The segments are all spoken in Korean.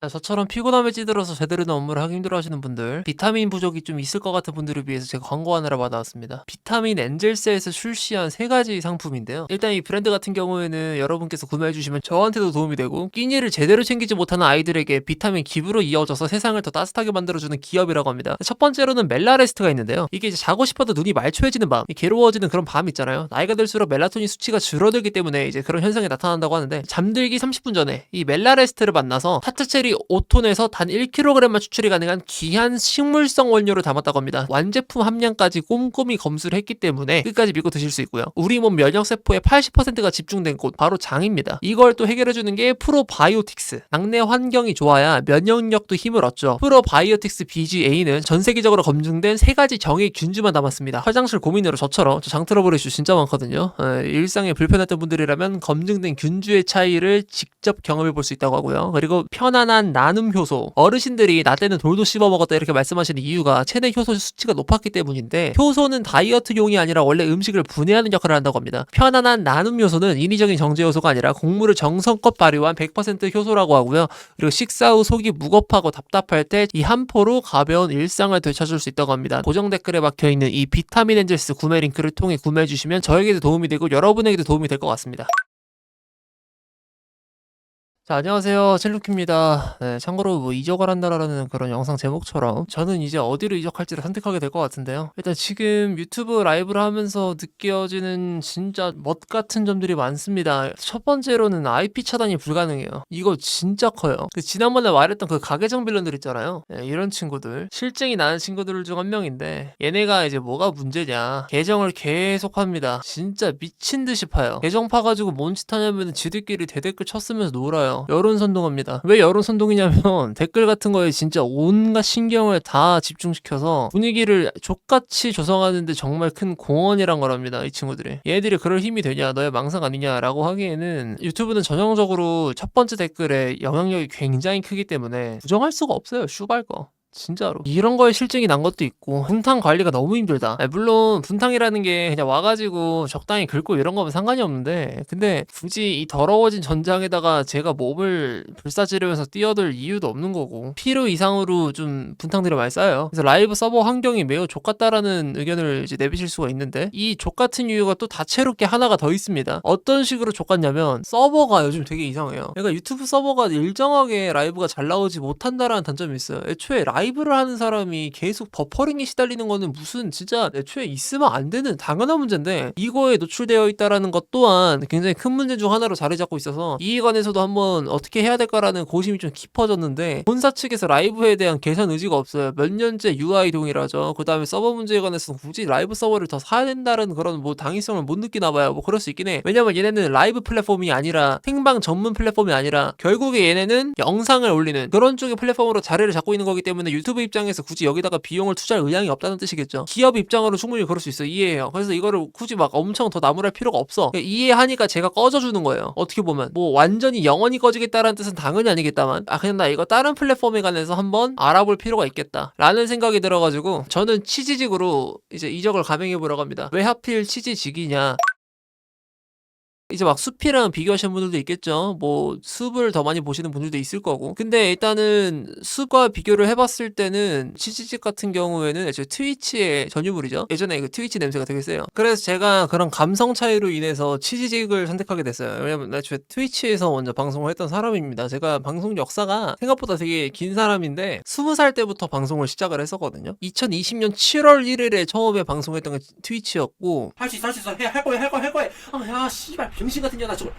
자, 저처럼 피곤함에 찌들어서 제대로 된 업무를 하기 힘들어하시는 분들, 비타민 부족이 좀 있을 것 같은 분들을 위해서 제가 광고 하나를 받아왔습니다. 비타민 엔젤스에서 출시한 3가지 상품인데요. 일단 이 브랜드 같은 경우에는 여러분께서 구매해주시면 저한테도 도움이 되고, 끼니를 제대로 챙기지 못하는 아이들에게 비타민 기부로 이어져서 세상을 더 따뜻하게 만들어주는 기업이라고 합니다. 첫 번째로는 멜라레스트가 있는데요. 이게 이제 자고 싶어도 눈이 말초해지는 밤, 괴로워지는 그런 밤 있잖아요. 나이가 들수록 멜라토닌 수치가 줄어들기 때문에 이제 그런 현상이 나타난다고 하는데, 잠들기 30분 전에 이 멜라레스트를 만나서 타트체리 5톤에서 단 1kg만 추출이 가능한 귀한 식물성 원료를 담았다고 합니다. 완제품 함량까지 꼼꼼히 검수를 했기 때문에 끝까지 믿고 드실 수 있고요. 우리 몸 면역세포의 80%가 집중된 곳, 바로 장입니다. 이걸 또 해결해주는 게 프로바이오틱스. 장내 환경이 좋아야 면역력도 힘을 얻죠. 프로바이오틱스 BGA는 전 세계적으로 검증된 3가지 정의 균주만 담았습니다. 화장실 고민으로 저처럼 장 트러블 이슈 진짜 많거든요. 일상에 불편했던 분들이라면 검증된 균주의 차이를 직접 경험해 볼 수 있다고 하고요. 그리고 편안한 나눔 효소. 어르신들이 나 때는 돌도 씹어 먹었다 이렇게 말씀하시는 이유가 체내 효소 수치가 높았기 때문인데, 효소는 다이어트용이 아니라 원래 음식을 분해하는 역할을 한다고 합니다. 편안한 나눔 효소는 인위적인 정제 효소가 아니라 곡물을 정성껏 발효한 100% 효소라고 하고요. 그리고 식사 후 속이 무겁하고 답답할 때 이 한 포로 가벼운 일상을 되찾을 수 있다고 합니다. 고정 댓글에 박혀있는 이 비타민 엔젤스 구매 링크를 통해 구매해 주시면 저에게도 도움이 되고 여러분에게도 도움이 될 것 같습니다. 자, 안녕하세요. 첼루키입니다. 네, 참고로 뭐 이적을 한다라는 그런 영상 제목처럼 저는 이제 어디로 이적할지를 선택하게 될 것 같은데요. 일단 지금 유튜브 라이브를 하면서 느껴지는 진짜 멋 같은 점들이 많습니다. 첫 번째로는 IP 차단이 불가능해요. 이거 진짜 커요. 지난번에 말했던 그 가계정 빌런들 있잖아요. 네, 이런 친구들. 실증이 나는 친구들 중 한 명인데, 얘네가 이제 뭐가 문제냐. 계정을 계속 합니다. 진짜 미친 듯이 파요. 계정 파가지고 뭔 짓 하냐면 지들끼리 대댓글 쳤으면서 놀아요. 여론 선동합니다. 왜 여론 선동이냐면 댓글 같은 거에 진짜 온갖 신경을 다 집중시켜서 분위기를 족같이 조성하는데 정말 큰 공헌이란 거랍니다. 이 친구들이. 얘들이 그럴 힘이 되냐, 너의 망상 아니냐 라고 하기에는 유튜브는 전형적으로 첫 번째 댓글에 영향력이 굉장히 크기 때문에 부정할 수가 없어요. 슈발 거. 진짜로 이런 거에 실증이 난 것도 있고, 분탕 관리가 너무 힘들다. 물론 분탕이라는 게 그냥 와가지고 적당히 긁고 이런 거면 상관이 없는데, 근데 굳이 이 더러워진 전장에다가 제가 몸을 불사지르면서 뛰어들 이유도 없는 거고, 필요 이상으로 좀 분탕들이 많이 쌓여요. 그래서 라이브 서버 환경이 매우 족같다라는 의견을 이제 내비칠 수가 있는데, 이 족같은 이유가 또 다채롭게 하나가 더 있습니다. 어떤 식으로 족같냐면, 서버가 요즘 되게 이상해요. 그러니까 유튜브 서버가 일정하게 라이브가 잘 나오지 못한다라는 단점이 있어요. 애초에 라이브를 하는 사람이 계속 버퍼링에 시달리는 거는 무슨 진짜 애초에 있으면 안 되는 당연한 문제인데, 이거에 노출되어 있다라는 것 또한 굉장히 큰 문제 중 하나로 자리 잡고 있어서, 이에 관해서도 한번 어떻게 해야 될까라는 고심이 좀 깊어졌는데, 본사 측에서 라이브에 대한 개선 의지가 없어요. 몇 년째 UI 동일하죠. 그 다음에 서버 문제에 관해서 굳이 라이브 서버를 더 사야 된다는 그런 뭐 당위성을 못 느끼나 봐요. 뭐 그럴 수 있긴 해. 왜냐면 얘네는 라이브 플랫폼이 아니라, 생방 전문 플랫폼이 아니라 결국에 얘네는 영상을 올리는 그런 쪽의 플랫폼으로 자리를 잡고 있는 거기 때문에 유튜브 입장에서 굳이 여기다가 비용을 투자할 의향이 없다는 뜻이겠죠. 기업 입장으로 충분히 그럴 수 있어요. 이해해요. 그래서 이거를 굳이 막 엄청 더 나무랄 필요가 없어. 그러니까 이해하니까 제가 꺼져주는 거예요. 어떻게 보면 뭐 완전히 영원히 꺼지겠다라는 뜻은 당연히 아니겠다만, 그냥 나 이거 다른 플랫폼에 관해서 한번 알아볼 필요가 있겠다 라는 생각이 들어가지고, 저는 치지직으로 이제 이적을 감행해 보려고 합니다. 왜 하필 치지직이냐, 이제 막 숲이랑 비교하시는 분들도 있겠죠. 뭐 숲을 더 많이 보시는 분들도 있을 거고. 근데 일단은 숲과 비교를 해봤을 때는 치즈직 같은 경우에는 애초에 트위치의 전유물이죠. 예전에 그 트위치 냄새가 되게 세요. 그래서 제가 그런 감성 차이로 인해서 치즈직을 선택하게 됐어요. 왜냐면 애초에 트위치에서 먼저 방송을 했던 사람입니다. 제가 방송 역사가 생각보다 되게 긴 사람인데, 20살 때부터 방송을 시작을 했었거든요. 2020년 7월 1일에 처음에 방송했던 게 트위치였고, 할 수 있어, 할 수 있어, 할 거야. 야, 씨발. 병신 같은 년아 저걸.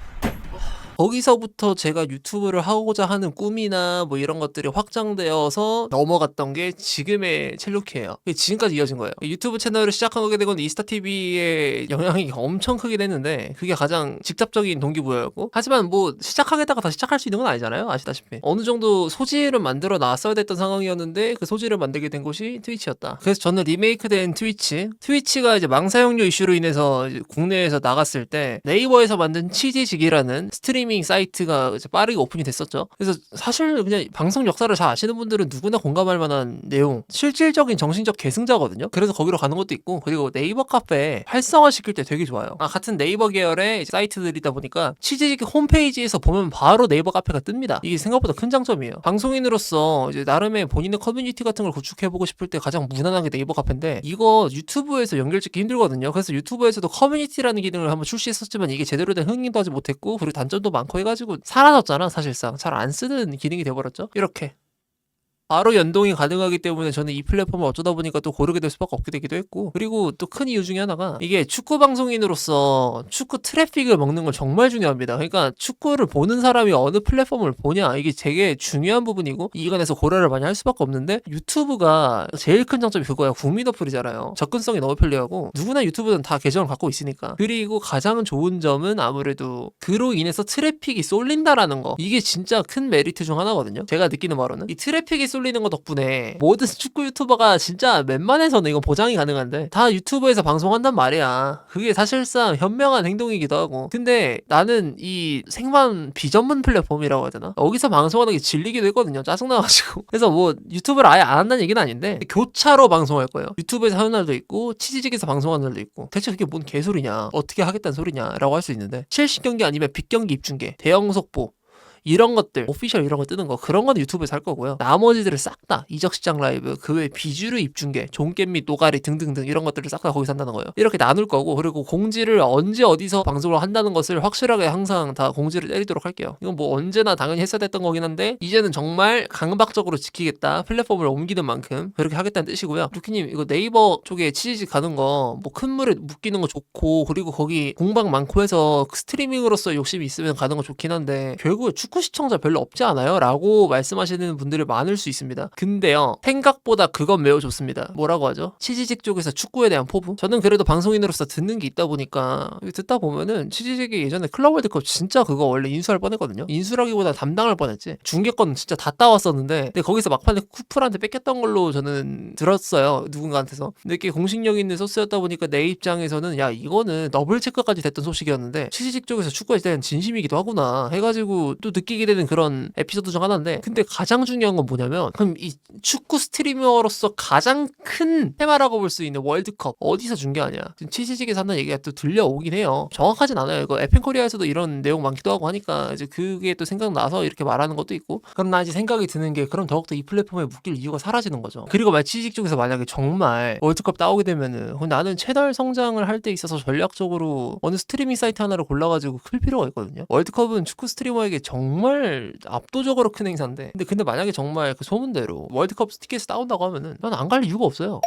거기서부터 제가 유튜브를 하고자 하는 꿈이나 뭐 이런 것들이 확장되어서 넘어갔던 게 지금의 첼루키예요. 지금까지 이어진 거예요. 유튜브 채널을 시작한 거게 되고는 이스타TV의 영향이 엄청 크긴 했는데, 그게 가장 직접적인 동기부여였고, 하지만 뭐 시작하겠다가 다시 시작할 수 있는 건 아니잖아요. 아시다시피 어느 정도 소지를 만들어 놨어야 됐던 상황이었는데, 그 소지를 만들게 된 곳이 트위치였다. 그래서 저는 리메이크된 트위치가 이제 망사용료 이슈로 인해서 국내에서 나갔을 때, 네이버에서 만든 치지직이라는 스트리밍 스트리밍 사이트가 이제 빠르게 오픈이 됐었죠. 그래서 사실 그냥 방송 역사를 잘 아시는 분들은 누구나 공감할 만한 내용, 실질적인 정신적 계승자거든요. 그래서 거기로 가는 것도 있고, 그리고 네이버 카페 활성화시킬 때 되게 좋아요. 같은 네이버 계열의 사이트들이다 보니까 치즈직 홈페이지에서 보면 바로 네이버 카페가 뜹니다. 이게 생각보다 큰 장점이에요. 방송인으로서 이제 나름의 본인의 커뮤니티 같은 걸 구축해보고 싶을 때 가장 무난한 게 네이버 카페인데, 이거 유튜브에서 연결짓기 힘들거든요. 그래서 유튜브에서도 커뮤니티라는 기능을 한번 출시했었지만 이게 제대로 된 흥행도 하지 못했고, 그리고 단점도 많고 해가지고 사라졌잖아. 사실상 잘 안 쓰는 기능이 돼버렸죠. 이렇게 바로 연동이 가능하기 때문에 저는 이 플랫폼을 어쩌다 보니까 또 고르게 될 수밖에 없게 되기도 했고, 그리고 또 큰 이유 중에 하나가 이게 축구 방송인으로서 축구 트래픽을 먹는 건 정말 중요합니다. 그러니까 축구를 보는 사람이 어느 플랫폼을 보냐, 이게 되게 중요한 부분이고, 이관에서 고려를 많이 할 수밖에 없는데, 유튜브가 제일 큰 장점이 그거야. 국민 어플이잖아요. 접근성이 너무 편리하고 누구나 유튜브는 다 계정을 갖고 있으니까. 그리고 가장 좋은 점은 아무래도 그로 인해서 트래픽이 쏠린다라는 거, 이게 진짜 큰 메리트 중 하나거든요. 제가 느끼는 바로는 이 트래픽이 쏠리는 거 덕분에 모든 축구 유튜버가 진짜 웬만해서는 이건 보장이 가능한데 다 유튜브에서 방송한단 말이야. 그게 사실상 현명한 행동이기도 하고. 근데 나는 이 생방 비전문 플랫폼이라고 해야 되나? 여기서 방송하는 게 질리기도 했거든요. 짜증나가지고. 그래서 뭐 유튜브를 아예 안 한다는 얘기는 아닌데 교차로 방송할 거예요. 유튜브에서 하는 날도 있고 치즈직에서 방송하는 날도 있고. 대체 그게 뭔 개소리냐, 어떻게 하겠다는 소리냐 라고 할 수 있는데, 실시 경기 아니면 빅경기 입중계, 대형 속보 이런 것들, 오피셜 이런 거 뜨는 거, 그런 건 유튜브에서 할 거고요. 나머지들을 싹 다 이적시장 라이브, 그 외 비주류 입중계, 종깻 및 노가리 등등등 이런 것들을 싹 다 거기서 한다는 거예요. 이렇게 나눌 거고, 그리고 공지를 언제 어디서 방송을 한다는 것을 확실하게 항상 다 공지를 때리도록 할게요. 이건 뭐 언제나 당연히 했어야 됐던 거긴 한데, 이제는 정말 강박적으로 지키겠다, 플랫폼을 옮기는 만큼 그렇게 하겠다는 뜻이고요. 루키님, 이거 네이버 쪽에 치즈직 가는 거 뭐 큰 물에 묶이는 거 좋고, 그리고 거기 공방 많고 해서 스트리밍으로서 욕심이 있으면 가는 거 좋긴 한데, 결국에 축구 시청자 별로 없지 않아요? 라고 말씀하시는 분들이 많을 수 있습니다. 근데요, 생각보다 그건 매우 좋습니다. 뭐라고 하죠? 치즈직 쪽에서 축구에 대한 포부? 저는 그래도 방송인으로서 듣는 게 있다 보니까, 듣다 보면은 치즈직이 예전에 클럽 월드컵 진짜 그거 원래 인수할 뻔했거든요. 인수라기보다 담당할 뻔했지. 중계권 진짜 다 따왔었는데, 근데 거기서 막판에 쿠플한테 뺏겼던 걸로 저는 들었어요. 누군가한테서. 근데 이게 공식력 있는 소스였다 보니까 내 입장에서는 야, 이거는 더블 체크까지 됐던 소식이었는데 치즈직 쪽에서 축구에 대한 진심이기도 하구나 해가지고 또 느끼게 되는 그런 에피소드 중 하나인데, 근데 가장 중요한 건 뭐냐면, 그럼 이 축구 스트리머로서 가장 큰 테마라고 볼 수 있는 월드컵 어디서 중계하냐, 지금 치즈직에서 한다는 얘기가 또 들려오긴 해요. 정확하진 않아요. 이거 에펜코리아에서도 이런 내용 많기도 하고 하니까 이제 그게 또 생각나서 이렇게 말하는 것도 있고. 그럼 나 이제 생각이 드는 게, 그럼 더욱더 이 플랫폼에 묶일 이유가 사라지는 거죠. 그리고 만약 치즈직 쪽에서 만약에 정말 월드컵 따오게 되면은, 나는 채널 성장을 할 때 있어서 전략적으로 어느 스트리밍 사이트 하나를 골라가지고 클 필요가 있거든요. 월드컵은 축구 스트리머에게 정말 압도적으로 큰 행사인데, 근데 만약에 정말 그 소문대로 월드컵 티켓을 따온다고 하면은 난 안 갈 이유가 없어요.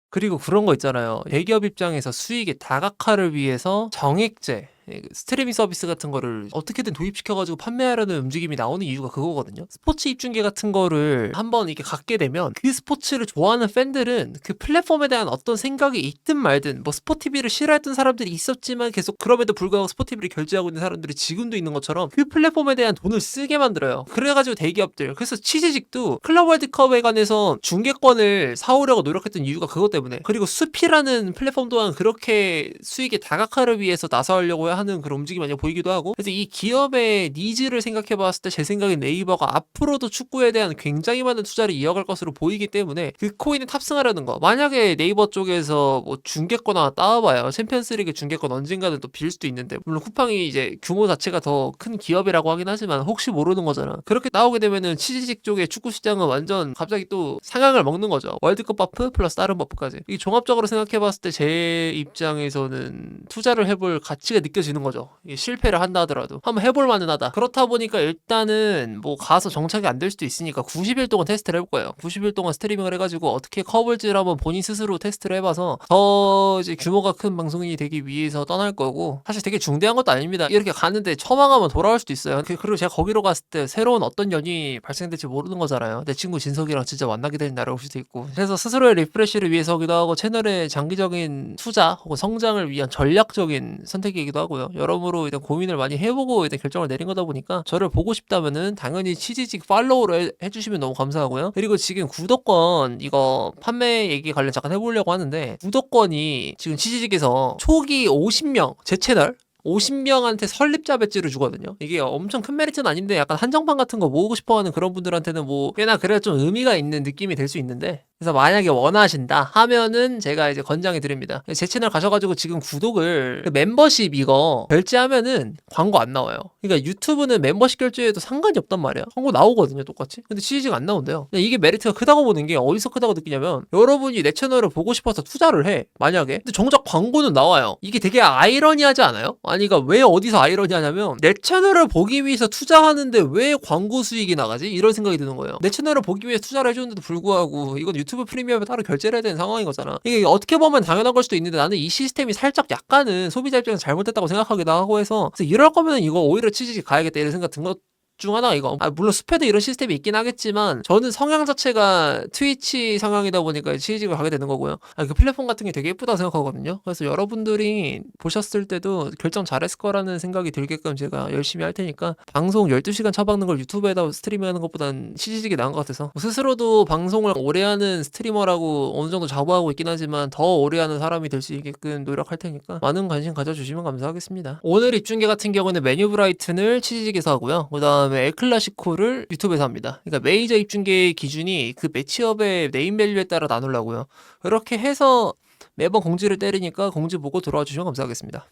그리고 그런 거 있잖아요. 대기업 입장에서 수익의 다각화를 위해서 정액제, 스트리밍 서비스 같은 거를 어떻게든 도입시켜가지고 판매하려는 움직임이 나오는 이유가 그거거든요. 스포츠 입중계 같은 거를 한번 이렇게 갖게 되면 그 스포츠를 좋아하는 팬들은 그 플랫폼에 대한 어떤 생각이 있든 말든, 뭐 스포티비를 싫어했던 사람들이 있었지만 계속 그럼에도 불구하고 스포티비를 결제하고 있는 사람들이 지금도 있는 것처럼 그 플랫폼에 대한 돈을 쓰게 만들어요. 그래가지고 대기업들, 그래서 치즈직도 클럽 월드컵에 관해서 중계권을 사오려고 노력했던 이유가 그것 때문에. 그리고 수피라는 플랫폼 또한 그렇게 수익의 다각화를 위해서 나서려고 하는 그런 움직임이 많이 보이기도 하고. 그래서 이 기업의 니즈를 생각해 봤을 때 제 생각엔 네이버가 앞으로도 축구에 대한 굉장히 많은 투자를 이어갈 것으로 보이기 때문에 그 코인을 탑승하려는 거, 만약에 네이버 쪽에서 뭐 중계권 하나 따와봐요. 챔피언스리그 중계권 언젠가는 또 빌 수도 있는데, 물론 쿠팡이 이제 규모 자체가 더 큰 기업이라고 하긴 하지만 혹시 모르는 거잖아. 그렇게 나오게 되면은 치즈직 쪽의 축구 시장은 완전 갑자기 또 상향을 먹는 거죠. 월드컵 버프 플러스 다른 버프까지. 이 종합적으로 생각해 봤을 때 제 입장에서는 투자를 해볼 가치가 느껴지는 거죠. 실패를 한다 하더라도 한번 해볼 만은 하다. 그렇다 보니까 일단은 뭐 가서 정착이 안 될 수도 있으니까 90일 동안 테스트를 해볼 거예요. 90일 동안 스트리밍을 해가지고 어떻게 커볼지를 한번 본인 스스로 테스트를 해봐서 더 이제 규모가 큰 방송인이 되기 위해서 떠날 거고, 사실 되게 중대한 것도 아닙니다. 이렇게 가는데 처망하면 돌아올 수도 있어요. 그리고 제가 거기로 갔을 때 새로운 어떤 연이 발생될지 모르는 거잖아요. 내 친구 진석이랑 진짜 만나게 되는 날이 올 수도 있고. 그래서 스스로의 리프레시를 위해서기도 하고, 채널의 장기적인 투자 혹은 성장을 위한 전략적인 선택이기도 하고요. 여러모로 일단 고민을 많이 해보고 일단 결정을 내린 거다 보니까, 저를 보고 싶다면은 당연히 치즈직 팔로우를 해주시면 너무 감사하고요. 그리고 지금 구독권 이거 판매 얘기 관련 잠깐 해보려고 하는데, 구독권이 지금 치즈직에서 초기 50명, 제 채널 50명한테 설립자 배지를 주거든요. 이게 엄청 큰 메리트는 아닌데 약간 한정판 같은 거 모으고 싶어하는 그런 분들한테는 뭐 꽤나 그래도 좀 의미가 있는 느낌이 될 수 있는데, 그래서 만약에 원하신다 하면은 제가 이제 권장해 드립니다. 제 채널 가셔가지고 지금 구독을, 그 멤버십 이거 결제하면은 광고 안 나와요. 그러니까 유튜브는 멤버십 결제해도 상관이 없단 말이야. 광고 나오거든요, 똑같이. 근데 CG가 안 나온대요. 근데 이게 메리트가 크다고 보는 게 어디서 크다고 느끼냐면, 여러분이 내 채널을 보고 싶어서 투자를 해, 만약에. 근데 정작 광고는 나와요. 이게 되게 아이러니하지 않아요? 아니, 그러니까 왜 어디서 아이러니하냐면, 내 채널을 보기 위해서 투자하는데 왜 광고 수익이 나가지? 이런 생각이 드는 거예요. 내 채널을 보기 위해서 투자를 해주는데도 불구하고 이건 유튜브 프리미엄에 따로 결제를 해야 되는 상황인 거잖아. 이게 어떻게 보면 당연한 걸 수도 있는데, 나는 이 시스템이 살짝 약간은 소비자 입장에서 잘못됐다고 생각하기도 하고 해서, 그래서 이럴 거면 이거 오히려 치즈직 가야겠다 이런 생각 든 것 중 하나 이거. 물론 숲에도 이런 시스템이 있긴 하겠지만 저는 성향 자체가 트위치 성향이다 보니까 치즈직을 가게 되는 거고요. 그 플랫폼 같은 게 되게 예쁘다고 생각하거든요. 그래서 여러분들이 보셨을 때도 결정 잘했을 거라는 생각이 들게끔 제가 열심히 할 테니까, 방송 12시간 처박는 걸 유튜브에다 스트리밍하는 것보단 치즈직이 나은 것 같아서, 스스로도 방송을 오래 하는 스트리머라고 어느 정도 자부하고 있긴 하지만 더 오래 하는 사람이 될 수 있게끔 노력할 테니까 많은 관심 가져주시면 감사하겠습니다. 오늘 입중계 같은 경우는 메뉴 브라이튼을 치즈직에서 하고요. 그 다음에 엘클라시코를 유튜브에서 합니다. 그러니까 메이저 입중계 기준이 그 매치업의 네임 밸류에 따라 나누려고요. 그렇게 해서 매번 공지를 때리니까 공지 보고 들어와 주시면 감사하겠습니다.